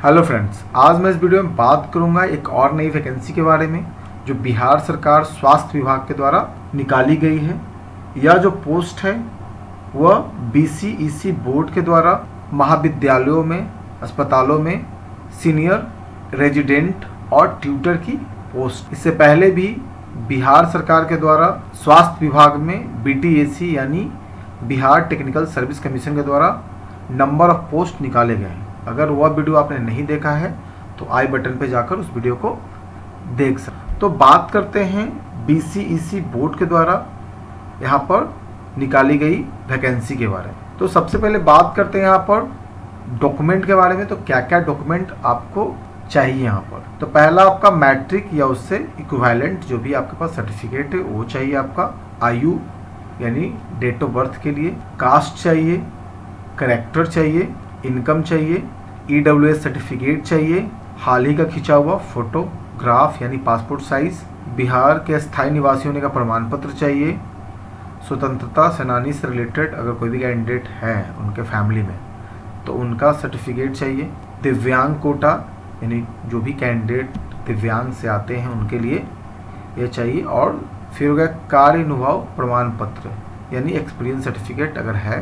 Hello friends, आज मैं इस वीडियो में बात करूंगा एक और नई वैकेंसी के बारे में जो बिहार सरकार स्वास्थ्य विभाग के द्वारा निकाली गई है। यह जो पोस्ट है वह BCEC बोर्ड के द्वारा महाविद्यालयों में, अस्पतालों में सीनियर रेजिडेंट और ट्यूटर की पोस्ट। इससे पहले भी बिहार सरकार के द्वारा स्वास्थ्य विभाग में BTAC यानी बिहार टेक्निकल सर्विस कमीशन के द्वारा नंबर ऑफ पोस्ट निकाले गए हैं। अगर वह वीडियो आपने नहीं देखा है तो आई बटन पे जाकर उस वीडियो को देख सकते। तो बात करते हैं BCEC बोर्ड के द्वारा यहाँ पर निकाली गई वैकेंसी के बारे में। तो सबसे पहले बात करते हैं यहाँ पर डॉक्यूमेंट के बारे में। तो क्या क्या डॉक्यूमेंट आपको चाहिए यहाँ पर। तो पहला आपका मैट्रिक या उससे इक्विवेलेंट जो भी आपके पास सर्टिफिकेट है वो चाहिए। आपका आयु यानी डेट ऑफ बर्थ के लिए, कास्ट चाहिए, करेक्टर चाहिए, इनकम चाहिए, EWS सर्टिफिकेट चाहिए, हाल ही का खींचा हुआ फोटोग्राफ यानी पासपोर्ट साइज, बिहार के स्थायी निवासी होने का प्रमाण पत्र चाहिए, स्वतंत्रता सेनानी से रिलेटेड अगर कोई भी कैंडिडेट है उनके फैमिली में तो उनका सर्टिफिकेट चाहिए, दिव्यांग कोटा यानी जो भी कैंडिडेट दिव्यांग से आते हैं उनके लिए ये चाहिए, और फिर हो गया कार्य अनुभव प्रमाण पत्र यानी एक्सपीरियंस सर्टिफिकेट अगर है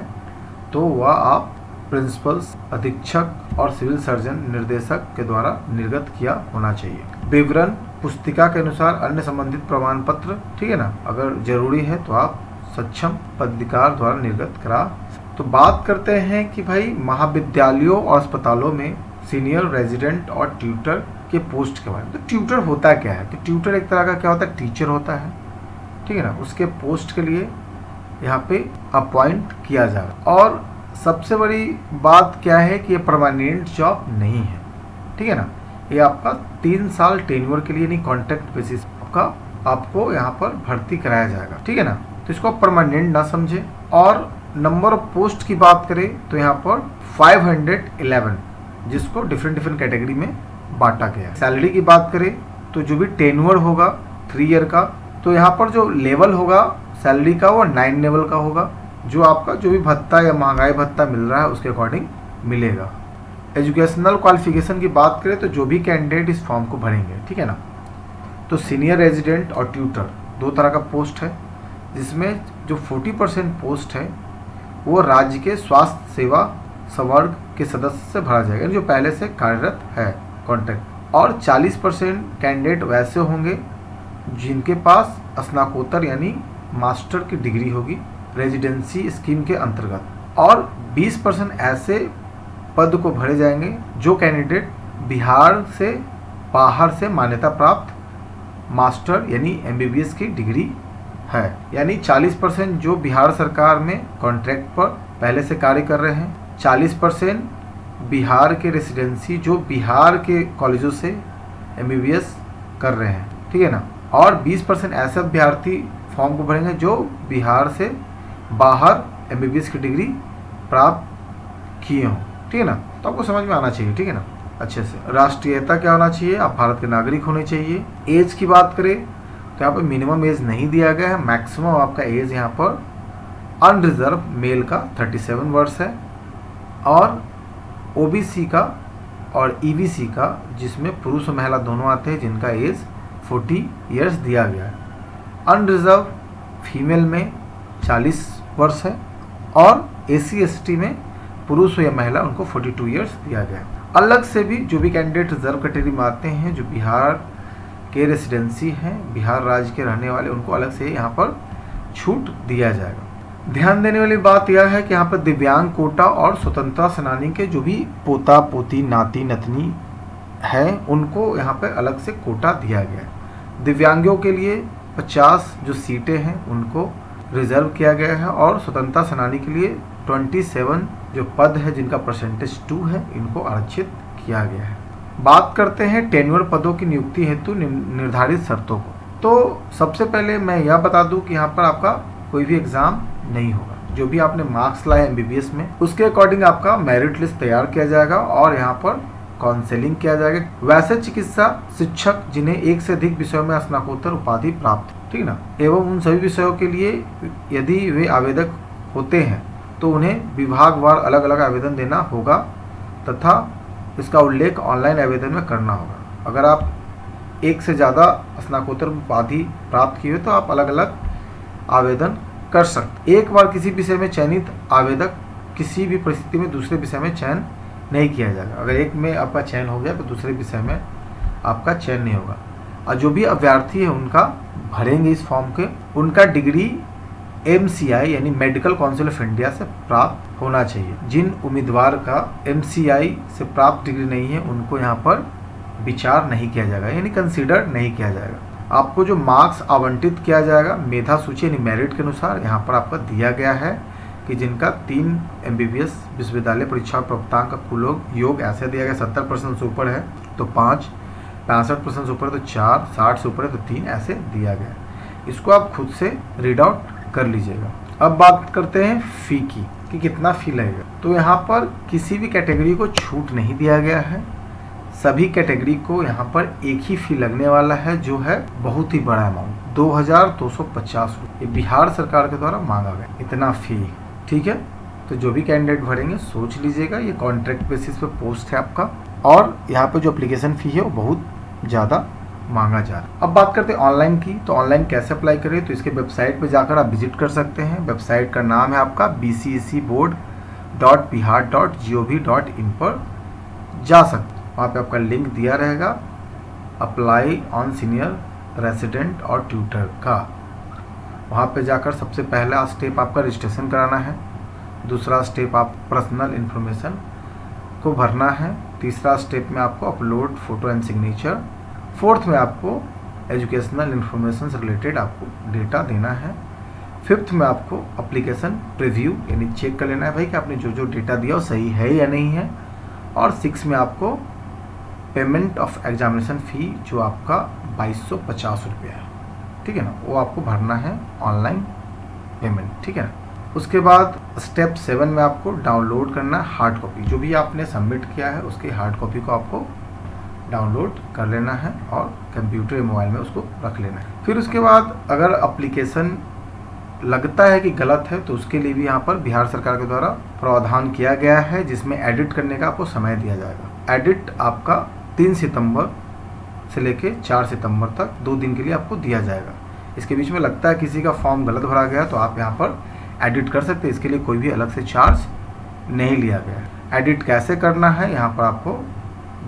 तो वह आप प्रिंसिपल्स, अधीक्षक और सिविल सर्जन निर्देशक के द्वारा निर्गत किया होना चाहिए। विवरण पुस्तिका के अनुसार अन्य संबंधित प्रमाण पत्र, ठीक है ना, अगर जरूरी है तो आप सक्षम पदाधिकारी द्वारा निर्गत करा। तो बात करते हैं कि भाई महाविद्यालयों और अस्पतालों में सीनियर रेजिडेंट और ट्यूटर के पोस्ट के बारे में। तो ट्यूटर होता क्या है? तो ट्यूटर एक तरह का क्या होता है, टीचर होता है, ठीक है ना। उसके पोस्ट के लिए यहाँ पे अपॉइंट किया जा रहा है। और सबसे बड़ी बात क्या है कि ये परमानेंट जॉब नहीं है, ठीक है ना। ये आपका 3 साल टेन्योर के लिए नहीं, कॉन्ट्रैक्ट बेसिस का आपको यहाँ पर भर्ती कराया जाएगा, ठीक है ना। तो इसको परमानेंट ना समझे। और नंबर ऑफ पोस्ट की बात करें तो यहाँ पर 511 जिसको डिफरेंट कैटेगरी में बांटा गया है। सैलरी की बात करें तो जो भी टेन्योर होगा 3 ईयर का, तो यहाँ पर जो लेवल होगा सैलरी का वो 9 लेवल का होगा। जो आपका जो भी भत्ता या महंगाई भत्ता मिल रहा है उसके अकॉर्डिंग मिलेगा। एजुकेशनल क्वालिफिकेशन की बात करें तो जो भी कैंडिडेट इस फॉर्म को भरेंगे, ठीक है ना, तो सीनियर रेजिडेंट और ट्यूटर 2 तरह का पोस्ट है, जिसमें जो 40% पोस्ट है वो राज्य के स्वास्थ्य सेवा संवर्ग के सदस्य से भरा जाएगा जो पहले से कार्यरत है कॉन्ट्रैक्ट, और 40% कैंडिडेट वैसे होंगे जिनके पास स्नातकोत्तर यानी मास्टर की डिग्री होगी रेजिडेंसी स्कीम के अंतर्गत, और 20% ऐसे पद को भरे जाएंगे जो कैंडिडेट बिहार से बाहर से मान्यता प्राप्त मास्टर यानी MBBS की डिग्री है। यानी 40% जो बिहार सरकार में कॉन्ट्रैक्ट पर पहले से कार्य कर रहे हैं, 40% बिहार के रेसिडेंसी जो बिहार के कॉलेजों से MBBS कर रहे हैं, ठीक है ना, और 20% ऐसे अभ्यर्थी फॉर्म को भरेंगे जो बिहार से बाहर MBBS की डिग्री प्राप्त किए हों, ठीक है ना। तो आपको समझ में आना चाहिए, ठीक है ना, अच्छे से। राष्ट्रीयता क्या होना चाहिए? आप भारत के नागरिक होने चाहिए। एज की बात करें तो यहाँ पर मिनिमम एज नहीं दिया गया है, मैक्सिमम आपका एज यहाँ पर अनरिजर्व मेल का 37 वर्ष है, और OBC का और EBC का जिसमें पुरुष और महिला दोनों आते हैं जिनका एज 40 ईयर्स दिया गया है। अनरिजर्व फीमेल में 40 वर्ष है, और SC ST में पुरुष हो या महिला उनको 42 ईयर्स दिया गया है। अलग से भी जो भी कैंडिडेट रिजर्व कैटेगरी में आते हैं जो बिहार के रेसिडेंसी हैं, बिहार राज्य के रहने वाले, उनको अलग से यहाँ पर छूट दिया जाएगा। ध्यान देने वाली बात यह है कि यहाँ पर दिव्यांग कोटा और स्वतंत्रता सेनानी के जो भी पोता पोती नाती नतनी है उनको यहाँ पर अलग से कोटा दिया गया है। दिव्यांगों के लिए 50 जो सीटें हैं उनको रिजर्व किया गया है, और स्वतंत्रता सेनानी के लिए 27 जो पद है जिनका परसेंटेज 2 है इनको आरक्षित किया गया है। बात करते हैं टेन्योर पदों की नियुक्ति हेतु निर्धारित शर्तों को। तो सबसे पहले मैं यह बता दूं कि यहाँ पर आपका कोई भी एग्जाम नहीं होगा। जो भी आपने मार्क्स लाए MBBS में उसके अकॉर्डिंग आपका मेरिट लिस्ट तैयार किया जाएगा और यहाँ पर काउंसलिंग किया जाएगा। वैसे चिकित्सा शिक्षक जिन्हें 1 से अधिक विषयों में स्नातकोत्तर उपाधि प्राप्त, ठीक ना, एवं उन सभी विषयों के लिए यदि वे आवेदक होते हैं तो उन्हें विभागवार अलग अलग आवेदन देना होगा तथा इसका उल्लेख ऑनलाइन आवेदन में करना होगा। अगर आप एक से ज़्यादा स्नातकोत्तर उपाधि प्राप्त किए तो आप अलग अलग आवेदन कर सकते। एक बार किसी विषय में चयनित आवेदक किसी भी परिस्थिति में दूसरे विषय में चयन नहीं किया जाएगा। अगर एक में आपका चयन हो गया तो दूसरे विषय में आपका चयन नहीं होगा। और जो भी अभ्यर्थी है उनका भरेंगे इस फॉर्म के, उनका डिग्री MCI यानी मेडिकल काउंसिल ऑफ इंडिया से प्राप्त होना चाहिए। जिन उम्मीदवार का MCI से प्राप्त डिग्री नहीं है उनको यहाँ पर विचार नहीं किया जाएगा, यानी कंसीडर नहीं किया जाएगा। आपको जो मार्क्स आवंटित किया जाएगा मेधा सूची यानी मेरिट के अनुसार यहाँ पर आपका दिया गया है कि जिनका 3 MBBS विश्वविद्यालय परीक्षा प्राप्तांक का कुल योग ऐसे दिया गया 70% से ऊपर है तो 5, 65% से ऊपर है तो 4, 60 से ऊपर है तो 3 ऐसे दिया गया। इसको आप खुद से रीड आउट कर लीजिएगा। अब बात करते हैं फ़ी की कि कितना फ़ी लगेगा। तो यहाँ पर किसी भी कैटेगरी को छूट नहीं दिया गया है, सभी कैटेगरी को यहाँ पर एक ही फ़ी लगने वाला है जो है बहुत ही बड़ा अमाउंट 2250 रुपये। ये बिहार सरकार के द्वारा मांगा गया इतना फ़ी, ठीक है। तो जो भी कैंडिडेट भरेंगे सोच लीजिएगा, ये कॉन्ट्रैक्ट बेसिस पे पोस्ट है आपका और यहाँ पर जो एप्लीकेशन फ़ी है वो बहुत ज़्यादा मांगा जा रहा है। अब बात करते हैं ऑनलाइन की। तो ऑनलाइन कैसे अप्लाई करें, तो इसके वेबसाइट पे जाकर आप विजिट कर सकते हैं। वेबसाइट का नाम है आपका bcecboard.bihar.gov.in पर जा सकते हैं। वहाँ पे आपका लिंक दिया रहेगा अप्लाई ऑन सीनियर रेसिडेंट और ट्यूटर का। वहाँ पे जाकर सबसे पहला स्टेप आपका रजिस्ट्रेशन कराना है, दूसरा स्टेप आप पर्सनल इन्फॉर्मेशन को भरना है, तीसरा स्टेप में आपको upload photo and signature, fourth में आपको एजुकेशनल इन्फॉर्मेशन से रिलेटेड आपको डेटा देना है, फिफ्थ में आपको एप्लीकेशन प्रीव्यू यानी चेक कर लेना है भाई कि आपने जो जो डेटा दिया वो सही है या नहीं है, और 6 में आपको पेमेंट ऑफ एग्जामिनेशन फ़ी जो आपका 2250 रुपये है, ठीक है ना, वो आपको भरना है ऑनलाइन पेमेंट, ठीक है ना। उसके बाद स्टेप 7 में आपको डाउनलोड करना है हार्ड कॉपी, जो भी आपने सबमिट किया है उसकी हार्ड कॉपी को आपको डाउनलोड कर लेना है और कंप्यूटर या मोबाइल में उसको रख लेना है। फिर उसके बाद अगर एप्लीकेशन लगता है कि गलत है तो उसके लिए भी यहाँ पर बिहार सरकार के द्वारा प्रावधान किया गया है जिसमें एडिट करने का आपको समय दिया जाएगा। एडिट आपका 3 सितंबर से लेके 4 सितंबर तक 2 दिन के लिए आपको दिया जाएगा। इसके बीच में लगता है किसी का फॉर्म गलत भरा गया तो आप यहाँ पर एडिट कर सकते हैं, इसके लिए कोई भी अलग से चार्ज नहीं लिया गया है। एडिट कैसे करना है यहाँ पर आपको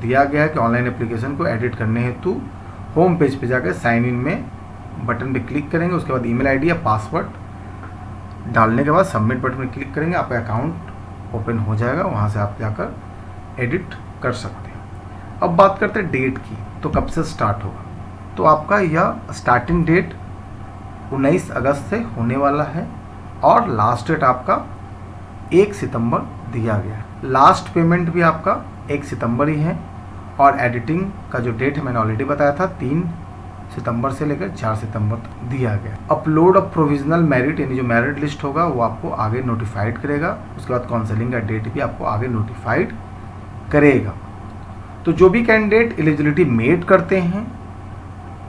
दिया गया है कि ऑनलाइन एप्लीकेशन को एडिट करने हेतु होम पेज पे जाकर साइन इन में बटन पे क्लिक करेंगे, उसके बाद ईमेल आईडी या पासवर्ड डालने के बाद सबमिट बटन पर क्लिक करेंगे, आपका अकाउंट ओपन हो जाएगा, वहाँ से आप जाकर एडिट कर सकते हैं। अब बात करते हैं डेट की, तो कब से स्टार्ट होगा। तो आपका यह स्टार्टिंग डेट 19 अगस्त से होने वाला है और लास्ट डेट आपका 1 सितंबर दिया गया है। लास्ट पेमेंट भी आपका 1 सितंबर ही है और एडिटिंग का जो डेट है मैंने ऑलरेडी बताया था 3 सितंबर से लेकर 4 सितंबर तक दिया गया। अपलोड ऑफ प्रोविजनल मेरिट यानी जो मेरिट लिस्ट होगा वो आपको आगे नोटिफाइड करेगा, उसके बाद काउंसलिंग का डेट भी आपको आगे नोटिफाइड करेगा। तो जो भी कैंडिडेट एलिजिबिलिटी मेट करते हैं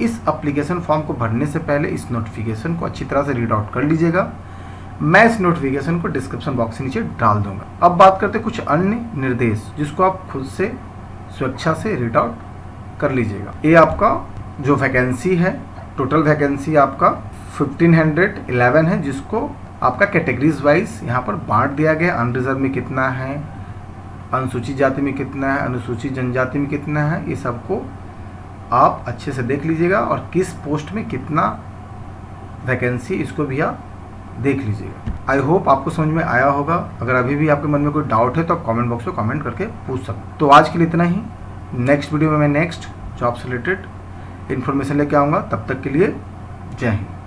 इस एप्लीकेशन फॉर्म को भरने से पहले इस नोटिफिकेशन को अच्छी तरह से रीड आउट कर लीजिएगा। मैं इस नोटिफिकेशन को डिस्क्रिप्शन बॉक्स के नीचे डाल दूंगा। अब बात करते हैं कुछ अन्य निर्देश जिसको आप खुद से स्वेच्छा से रीड आउट कर लीजिएगा। ये आपका जो वैकेंसी है, टोटल वैकेंसी आपका 1511 है, जिसको आपका कैटेगरीज वाइज यहाँ पर बांट दिया गया। अनरिजर्व में कितना है, अनुसूचित जाति में कितना है, अनुसूचित जनजाति में कितना है, ये सबको आप अच्छे से देख लीजिएगा और किस पोस्ट में कितना वैकेंसी इसको भी आप देख लीजिएगा। आई होप आपको समझ में आया होगा। अगर अभी भी आपके मन में कोई डाउट है तो आप कमेंट बॉक्स में कमेंट करके पूछ सकते। तो आज के लिए इतना ही। नेक्स्ट वीडियो में मैं नेक्स्ट जॉब से रिलेटेड इन्फॉर्मेशन लेके आऊँगा। तब तक के लिए जय हिंद।